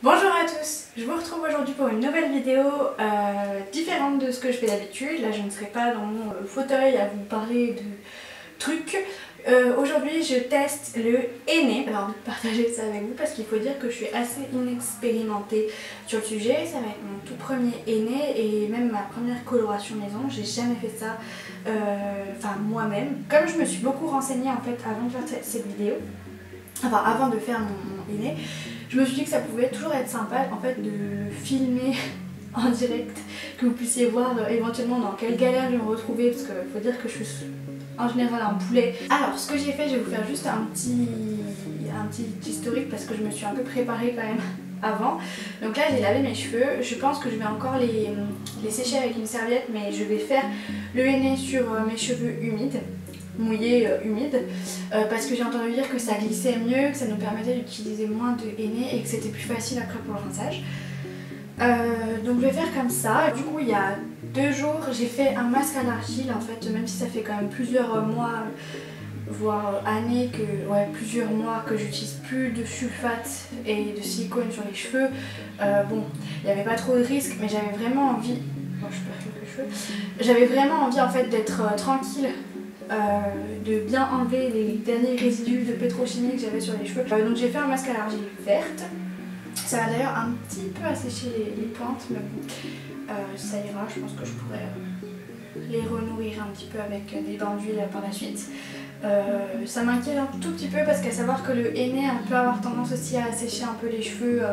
Bonjour à tous, je vous retrouve aujourd'hui pour une nouvelle vidéo différente de ce que je fais d'habitude. Là je ne serai pas dans mon fauteuil à vous parler de trucs. Aujourd'hui je teste le henné. J'ai envie de partager ça avec vous parce qu'il faut dire que je suis assez inexpérimentée sur le sujet. Ça va être mon tout premier henné et même ma première coloration maison. J'ai jamais fait ça moi-même. Comme je me suis beaucoup renseignée en fait avant de faire cette vidéo, avant de faire mon henné, je me suis dit que ça pouvait toujours être sympa en fait de le filmer en direct, que vous puissiez voir éventuellement dans quelle galère je vais me retrouver, parce qu'il faut dire que je suis en général un poulet. Alors ce que j'ai fait, je vais vous faire juste un petit historique parce que je me suis un peu préparée quand même avant. Donc là j'ai lavé mes cheveux, je pense que je vais encore les sécher avec une serviette, mais je vais faire le henné sur mes cheveux humides. Mouillé, humide, parce que j'ai entendu dire que ça glissait mieux, que ça nous permettait d'utiliser moins de henné et que c'était plus facile après pour le rinçage. Donc je vais faire comme ça. Du coup il y a 2 jours j'ai fait un masque à l'argile en fait, même si ça fait quand même plusieurs mois, voire années, plusieurs mois que j'utilise plus de sulfate et de silicone sur les cheveux. Bon, il n'y avait pas trop de risques, mais j'avais vraiment envie, j'avais vraiment envie en fait d'être tranquille. De bien enlever les derniers résidus de pétrochimie que j'avais sur les cheveux. Donc j'ai fait un masque à l'argile verte. Ça va d'ailleurs un petit peu assécher les pointes, mais bon, ça ira. Je pense que je pourrais les renourrir un petit peu avec des bains d'huile par la suite. Ça m'inquiète un tout petit peu parce qu'à savoir que le henné peut avoir tendance aussi à assécher un peu les cheveux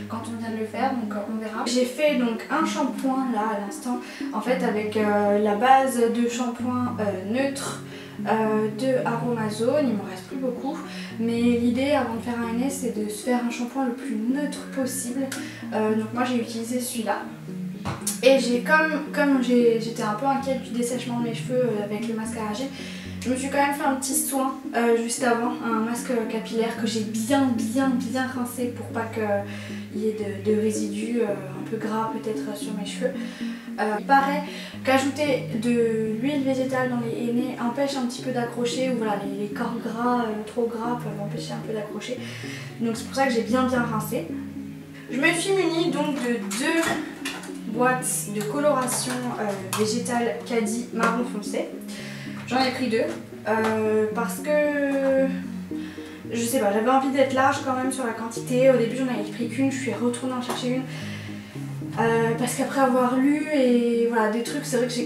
quand on vient de le faire, donc on verra. J'ai fait donc un shampoing là à l'instant, en fait avec la base de shampoing neutre de Aromazone. Il m'en reste plus beaucoup, mais l'idée avant de faire un henné c'est de se faire un shampoing le plus neutre possible. Donc moi j'ai utilisé celui-là. Et comme j'étais un peu inquiète du dessèchement de mes cheveux avec le masque à l'argile, je me suis quand même fait un petit soin juste avant, un masque capillaire que j'ai bien rincé pour pas qu'il y ait de résidus un peu gras peut-être sur mes cheveux. Il paraît qu'ajouter de l'huile végétale dans les henné empêche un petit peu d'accrocher, ou voilà, les corps gras, trop gras peuvent empêcher un peu d'accrocher. Donc c'est pour ça que j'ai bien rincé. Je me suis munie donc de 2 boîtes de coloration végétale Caddy marron foncé. J'en ai pris 2 parce que je sais pas, j'avais envie d'être large quand même sur la quantité. Au début j'en avais pris qu'une, je suis retournée en chercher une parce qu'après avoir lu et voilà des trucs, c'est vrai que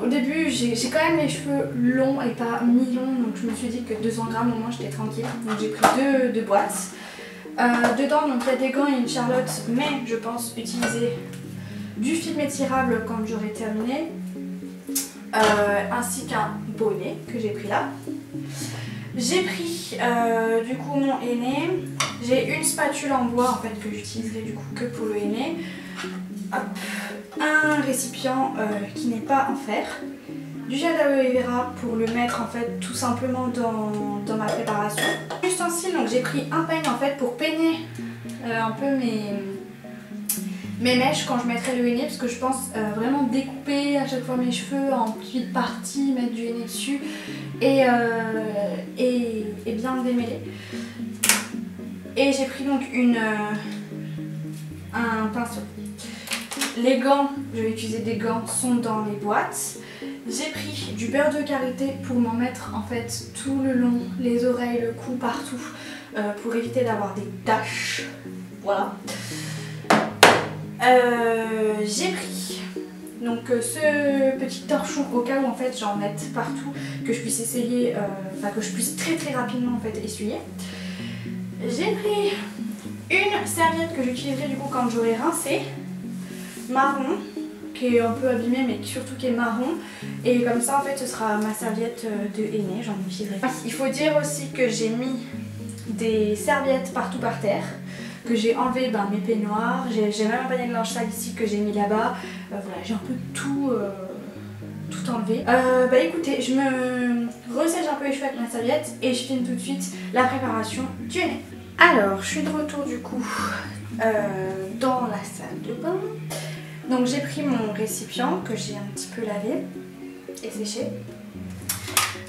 au début j'ai quand même les cheveux longs et pas mi-longs, donc je me suis dit que 200 grammes au moins j'étais tranquille, donc j'ai pris 2 boîtes. Dedans donc il y a des gants et une charlotte, mais je pense utiliser du film étirable quand j'aurai terminé, ainsi qu'un bonnet que j'ai pris là. J'ai pris du coup mon henné. J'ai une spatule en bois en fait que j'utiliserai du coup que pour le henné. Un récipient qui n'est pas en fer. Du gel d'aloe vera pour le mettre en fait tout simplement dans ma préparation. Ustensiles, donc j'ai pris un peigne en fait pour peigner un peu mes mèches quand je mettrai le henné, parce que je pense vraiment découper à chaque fois mes cheveux en petites parties, mettre du henné dessus et bien démêler. Et j'ai pris donc un pinceau. Les gants, je vais utiliser des gants, sont dans les boîtes. J'ai pris du beurre de karité pour m'en mettre en fait tout le long, les oreilles, le cou, partout, pour éviter d'avoir des taches. Voilà. J'ai pris donc ce petit torchon au cas où en fait j'en mette partout, que je puisse essayer, que je puisse très rapidement en fait essuyer. J'ai pris une serviette que j'utiliserai du coup quand j'aurai rincé, marron, qui est un peu abîmée mais surtout qui est marron, et comme ça en fait ce sera ma serviette de henné, j'en utiliserai. Il faut dire aussi que j'ai mis des serviettes partout par terre, que j'ai enlevé mes peignoirs, j'ai même un panier de linge sale ici que j'ai mis là-bas, voilà, j'ai un peu tout enlevé. Écoutez, je me ressèche un peu les cheveux avec ma serviette et je filme tout de suite la préparation du henné. Alors, je suis de retour du coup dans la salle de bain. Donc j'ai pris mon récipient que j'ai un petit peu lavé et séché.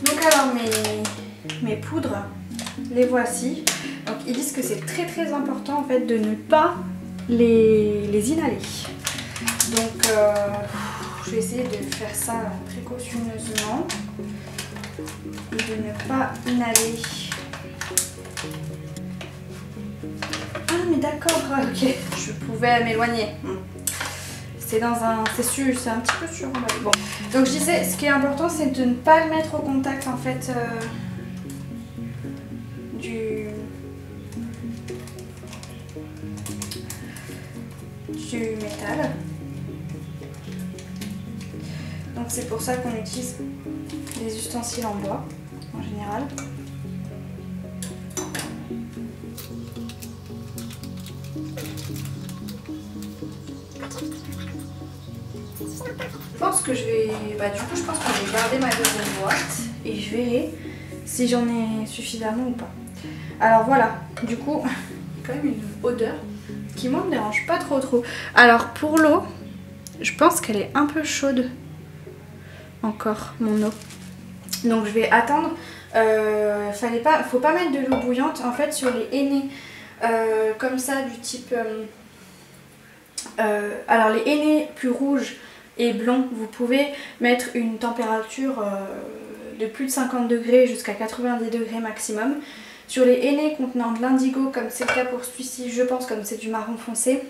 Donc alors mes poudres, les voici. Donc ils disent que c'est très très important en fait de ne pas les inhaler. Donc je vais essayer de faire ça précautionneusement et de ne pas inhaler. Ah mais d'accord, ok, je pouvais m'éloigner. C'est dans un... c'est un petit peu sûr. Bon. Donc je disais, ce qui est important c'est de ne pas le mettre au contact en fait du métal. Donc c'est pour ça qu'on utilise des ustensiles en bois en général. Je pense que je vais... du coup je pense que je vais garder ma deuxième boîte et je verrai si j'en ai suffisamment ou pas. Alors voilà, du coup, quand même une odeur qui moi me dérange pas trop. Alors pour l'eau, je pense qu'elle est un peu chaude encore, mon eau. Donc je vais attendre. Faut pas mettre de l'eau bouillante en fait sur les hennées comme ça du type... alors les hennées plus rouges et blancs, vous pouvez mettre une température de plus de 50 degrés jusqu'à 90 degrés maximum. Sur les hennées contenant de l'indigo, comme c'est le cas pour celui-ci, je pense, comme c'est du marron foncé,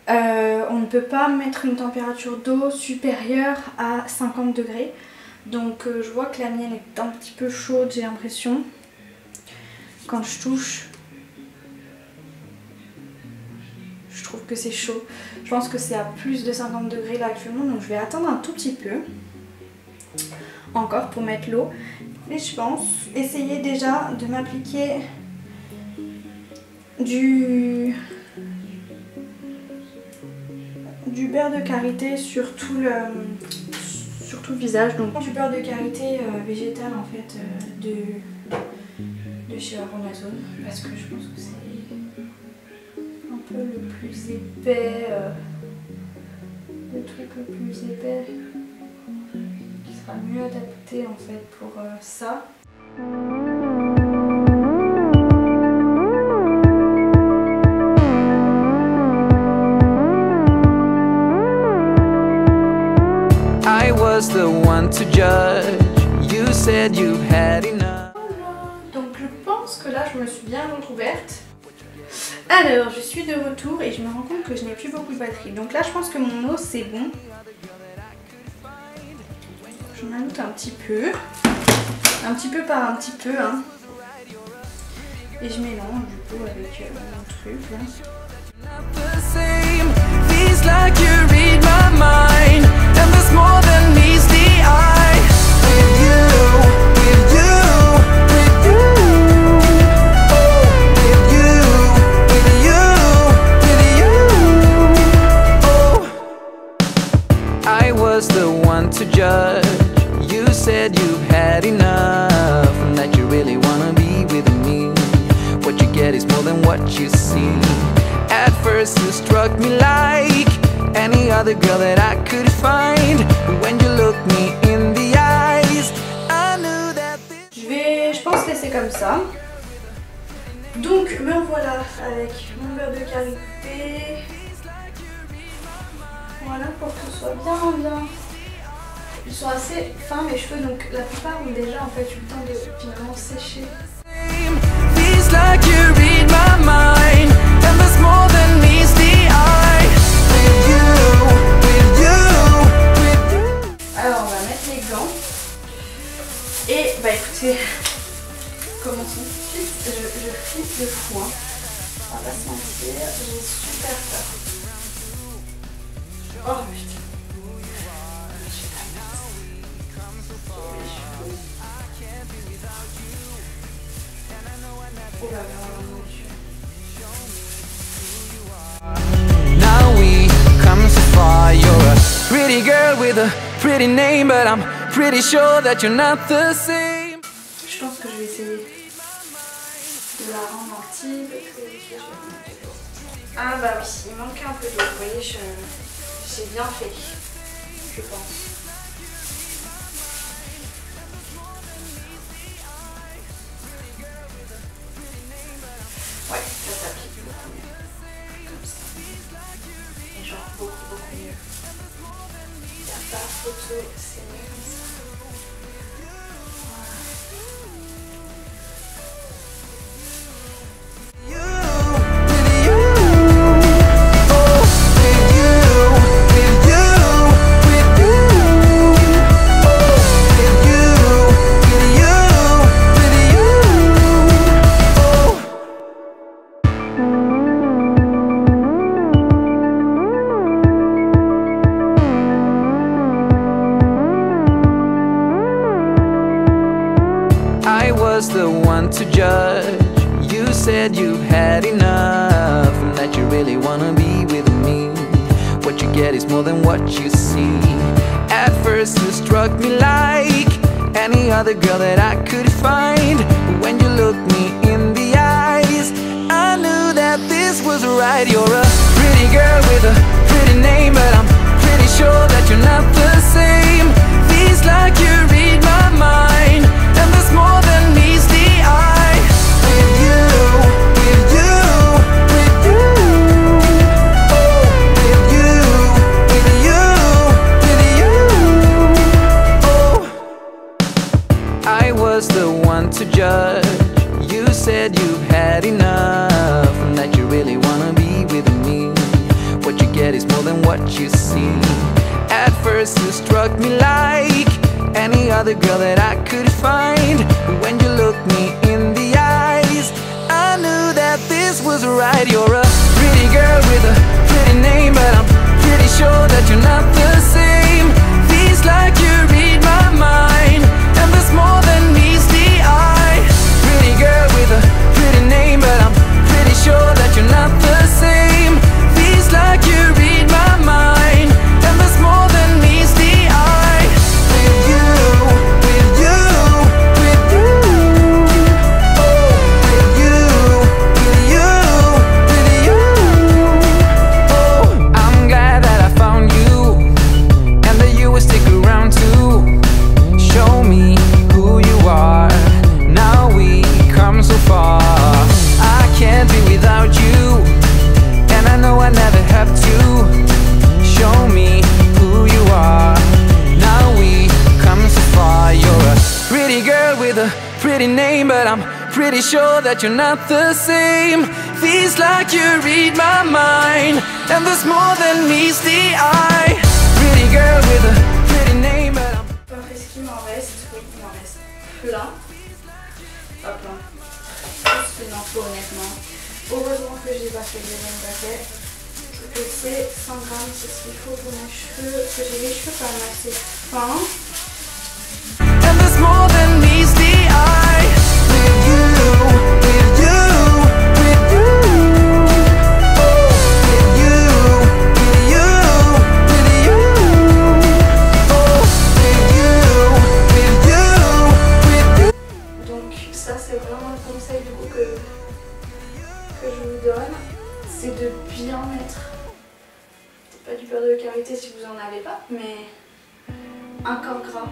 on ne peut pas mettre une température d'eau supérieure à 50 degrés. Donc je vois que la mienne est un petit peu chaude, j'ai l'impression, quand je touche. Je trouve que c'est chaud. Je pense que c'est à plus de 50 degrés là actuellement, donc je vais attendre un tout petit peu encore pour mettre l'eau. Et je pense essayer déjà de m'appliquer du beurre de karité sur tout le visage. Donc du beurre de karité végétal en fait de chez Amazon, parce que je pense que c'est un peu le plus épais, le truc le plus épais qui sera mieux adapté en fait pour ça. I was the one to judge. You said you had enough. Donc je pense que là je me suis bien recouverte. Alors je suis de retour et je me rends compte que je n'ai plus beaucoup de batterie. Donc là je pense que mon eau c'est bon. J'en ajoute un petit peu par un petit peu hein. Et je mélange du coup avec mon truc là. I was the one to judge. You said you had enough and that you really wanna be with me. What you get is more than what you see. At first you struck me like any other girl that I could find. When you looked me in the eyes, I knew that Je pense laisser comme ça. Donc me voilà avec mon beurre de karité. Voilà, pour que ce soit bien. Ils sont assez fins mes cheveux, donc la plupart ont déjà en fait eu le temps de finalement sécher. Alors on va mettre les gants. Et bah écoutez, commençons tout de suite. Je flippe le fou, hein. On va pas se mentir, j'ai super peur. Oh putain. Oh là là, mon Dieu. Now we come so far. You're a pretty girl with a pretty name, but I'm pretty sure that you're not the same. Je pense que je vais essayer de la rendre un petit peu plus. Ah bah oui, il manquait un peu d'eau. Vous voyez, j'ai bien fait, je pense. par photo, c'est mieux comme ça. I was the one to judge. You said you've had enough and that you really wanna be with me. What you get is more than what you see. At first you struck me like any other girl that I could find. But when you looked me in the eyes, I knew that this was right. You're a pretty girl with a pretty name, but I'm pretty sure that you're not the same. Feels like you read my mind, and there's more than meets the eye. With you, with you, with you. Oh, with you, with you, with you. Oh, I was the one to judge. You said you've had enough and that you really wanna be with me. What you get is more than what you see. At first you struck me like any other girl that I could find. But when you looked me in the eyes, I knew that this was right. You're a pretty girl with a pretty name, but I'm pretty sure that you're not the same. Feels like you read my mind, and there's more than meets the eye. Pretty girl with a pretty name, but I'm pretty sure that you're not the same. Feels like you read my mind, and there's more than meets the eye. With you, with you, with you. Oh, with you, with you, with you. Oh, I'm glad that I found you, and that you will stick around too. Show me who you are. Now we come so far. I can't be without you, and I know I never have to. Show me who you are. Now we come so far. You're a pretty girl with a pretty name, but I'm pretty sure that you're not the same. Feels like you read my mind, and there's more than meets the eye. Pretty girl with a pretty name, but I'm... Est-ce qu'il m'en reste? Oui, il m'en reste plein. Pas plein. Tout ce qu'il m'en faut honnêtement. Heureusement que j'ai pas fait le deuxième paquet. Que c'est 100 grammes, c'est ce qu'il faut pour mes cheveux. Que j'ai les cheveux quand même assez fins. And there's more than meets the eye. With you, with you, with you. Oh, with you, with you, with you. Oh, with you, with you, with you. Donc ça c'est vraiment le conseil du coup que je vous donne. C'est de bien mettre. C'est pas du beurre de karité si vous en avez pas, mais un corps gras.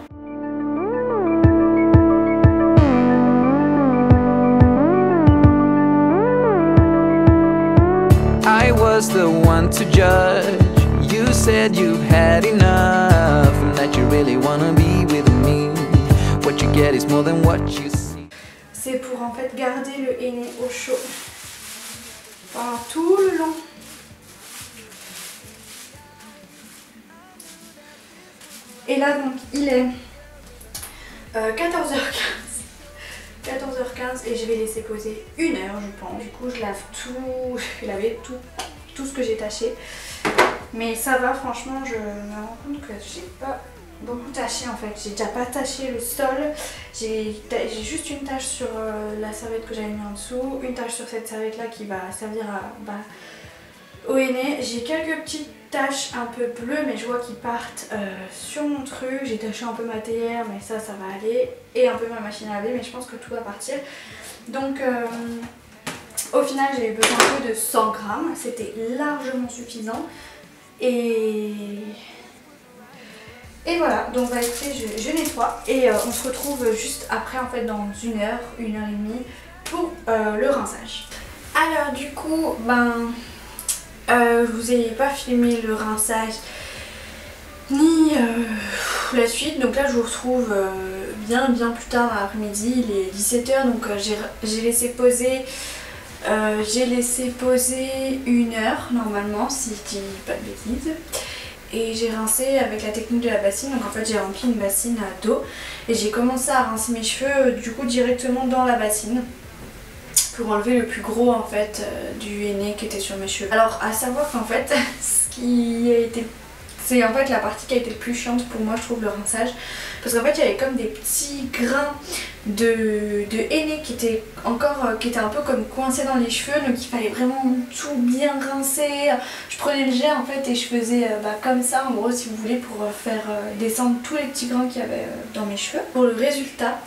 I was the one to judge. You said you've had enough and that you really wanna be with me. What you get is more than what you see. C'est pour en fait garder le henné au chaud pendant tout le long. Et là donc il est 14h15. 14h15 et je vais laisser poser 1 heure je pense. Du coup je lave tout, je vais laver tout ce que j'ai taché. Mais ça va franchement, je me rends compte que j'ai pas beaucoup taché en fait. J'ai déjà pas taché le sol. J'ai juste une tache sur la serviette que j'avais mis en dessous. Une tache sur cette serviette là qui va servir au henné. J'ai quelques petites taches un peu bleues mais je vois qu'ils partent sur mon truc. J'ai taché un peu ma théière mais ça va aller. Et un peu ma machine à laver mais je pense que tout va partir. Donc au final j'ai eu besoin que de 100 grammes. C'était largement suffisant. Et voilà, donc bah, écoutez, je nettoie et on se retrouve juste après en fait dans 1 heure, 1 heure et demie pour le rinçage. Alors du coup, je vous ai pas filmé le rinçage ni la suite. Donc là je vous retrouve bien plus tard dans l'après-midi, il est 17 h, donc j'ai laissé poser 1 heure normalement si je dis pas de bêtises. Et j'ai rincé avec la technique de la bassine, donc en fait j'ai rempli une bassine d'eau et j'ai commencé à rincer mes cheveux du coup directement dans la bassine pour enlever le plus gros en fait du henné qui était sur mes cheveux. Alors à savoir qu'en fait c'est en fait la partie qui a été le plus chiante pour moi, je trouve, le rinçage, parce qu'en fait il y avait comme des petits grains de henné qui étaient un peu comme coincés dans les cheveux, donc il fallait vraiment tout bien rincer. Je prenais le jet en fait et je faisais comme ça en gros, si vous voulez, pour faire descendre tous les petits grains qu'il y avait dans mes cheveux. Pour le résultat,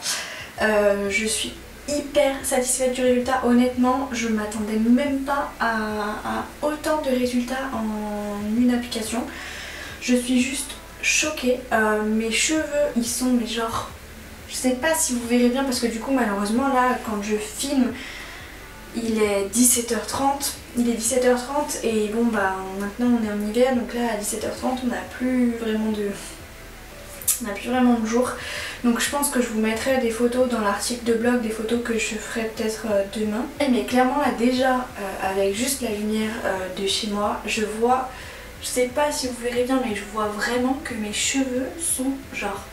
je suis hyper satisfaite du résultat. Honnêtement, je m'attendais même pas à autant de résultats en une application. Je suis juste choquée. Mes cheveux, ils sont mais genre... Je sais pas si vous verrez bien parce que du coup malheureusement là quand je filme il est 17h30. Il est 17h30 et bon maintenant on est en hiver, donc là à 17h30 on n'a plus vraiment de jour. Donc je pense que je vous mettrai des photos dans l'article de blog, des photos que je ferai peut-être demain. Mais clairement là déjà avec juste la lumière de chez moi, je vois, je sais pas si vous verrez bien, mais je vois vraiment que mes cheveux sont genre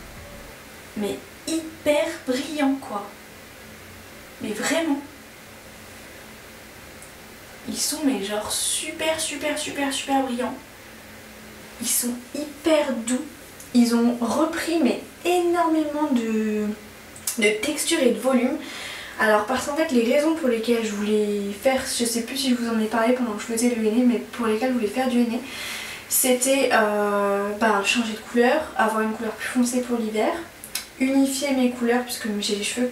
mais hyper brillants quoi. Mais vraiment. Ils sont mais genre super brillants. Ils sont hyper doux. Ils ont repris mais énormément de texture et de volume. Alors parce qu'en fait les raisons pour lesquelles je voulais faire, je sais plus si je vous en ai parlé pendant que je faisais le henné, mais pour lesquelles je voulais faire du henné, c'était changer de couleur, avoir une couleur plus foncée pour l'hiver, unifier mes couleurs puisque j'ai les cheveux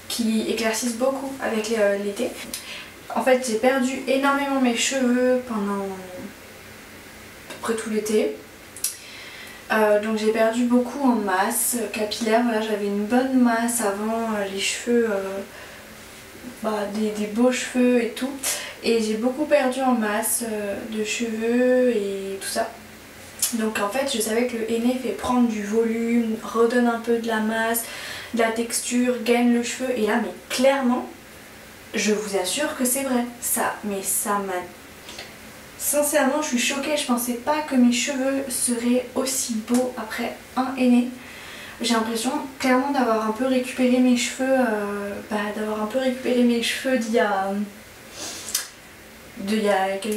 qui éclaircissent beaucoup avec l'été. En fait j'ai perdu énormément mes cheveux pendant à peu près tout l'été. Donc j'ai perdu beaucoup en masse capillaire. Voilà, j'avais une bonne masse avant, les cheveux, des beaux cheveux et tout. Et j'ai beaucoup perdu en masse de cheveux et tout ça. Donc en fait je savais que le henné fait prendre du volume, redonne un peu de la masse, de la texture, gagne le cheveu. Et là mais clairement, je vous assure que c'est vrai. Ça m'a... Sincèrement je suis choquée, je pensais pas que mes cheveux seraient aussi beaux après un henné. J'ai l'impression clairement d'avoir un peu récupéré mes cheveux, d'il y a...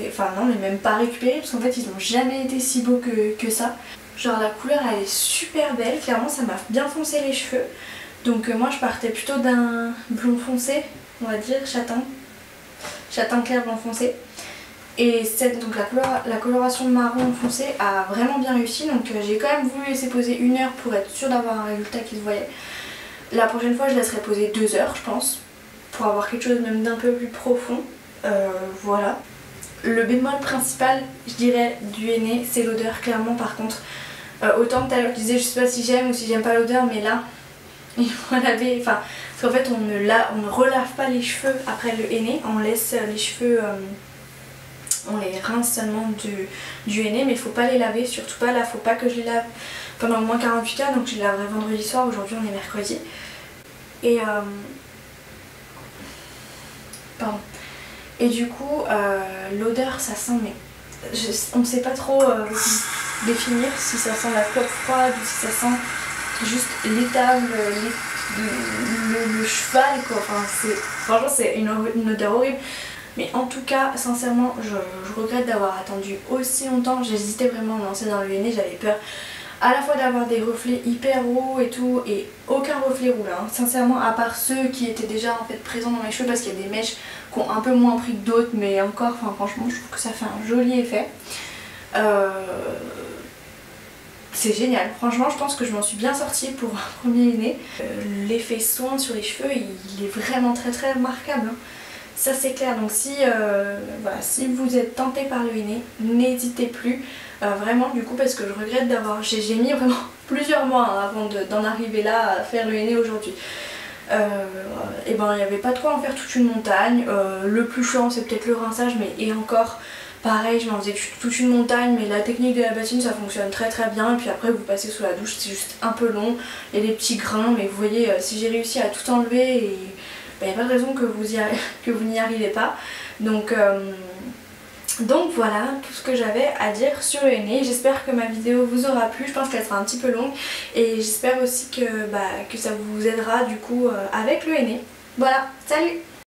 Enfin non mais même pas récupéré parce qu'en fait ils n'ont jamais été si beaux que ça. Genre la couleur elle est super belle, clairement ça m'a bien foncé les cheveux. Donc moi je partais plutôt d'un blond foncé, on va dire châtain clair blond foncé. Et donc la coloration marron foncé a vraiment bien réussi, donc j'ai quand même voulu laisser poser 1 heure pour être sûre d'avoir un résultat qui se voyait. La prochaine fois je laisserai poser 2 heures je pense, pour avoir quelque chose même d'un peu plus profond. Voilà. Le bémol principal je dirais du henné c'est l'odeur clairement par contre. Autant tout à l'heure je disais je sais pas si j'aime ou si j'aime pas l'odeur, mais là il faut laver, parce qu'en fait on ne relave pas les cheveux après le henné, on laisse les cheveux... on les rince seulement du henné, mais il faut pas les laver, surtout pas là, faut pas que je les lave pendant au moins 48 heures, donc je les laverai vendredi soir, aujourd'hui on est mercredi. Et pardon. Et du coup l'odeur ça sent, mais on ne sait pas trop définir si ça sent la clope froide ou si ça sent juste l'étable, le cheval quoi, franchement c'est une odeur horrible. Mais en tout cas, sincèrement, je regrette d'avoir attendu aussi longtemps. J'hésitais vraiment à me lancer dans le henné, j'avais peur à la fois d'avoir des reflets hyper roux et tout, et aucun reflet roux là, hein. Sincèrement, à part ceux qui étaient déjà en fait présents dans mes cheveux, parce qu'il y a des mèches qui ont un peu moins pris que d'autres, mais encore, franchement, je trouve que ça fait un joli effet. C'est génial, franchement je pense que je m'en suis bien sortie pour un premier henné. L'effet soin sur les cheveux il est vraiment très remarquable, hein. Ça c'est clair, donc si vous êtes tenté par le henné, n'hésitez plus, vraiment du coup, parce que je regrette d'avoir... J'ai mis vraiment plusieurs mois avant d'en arriver là à faire le henné aujourd'hui. Et ben il n'y avait pas de quoi en faire toute une montagne. Le plus chiant c'est peut-être le rinçage, mais et encore, Pareil, je m'en faisais toute une montagne, mais la technique de la battine ça fonctionne très bien. Et puis après vous passez sous la douche, c'est juste un peu long, il y a des petits grains, mais vous voyez si j'ai réussi à tout enlever, et il n'y a pas de raison que vous n'y arrivez pas. Donc voilà tout ce que j'avais à dire sur le henné. J'espère que ma vidéo vous aura plu, je pense qu'elle sera un petit peu longue, et j'espère aussi que ça vous aidera du coup avec le henné. Voilà, salut!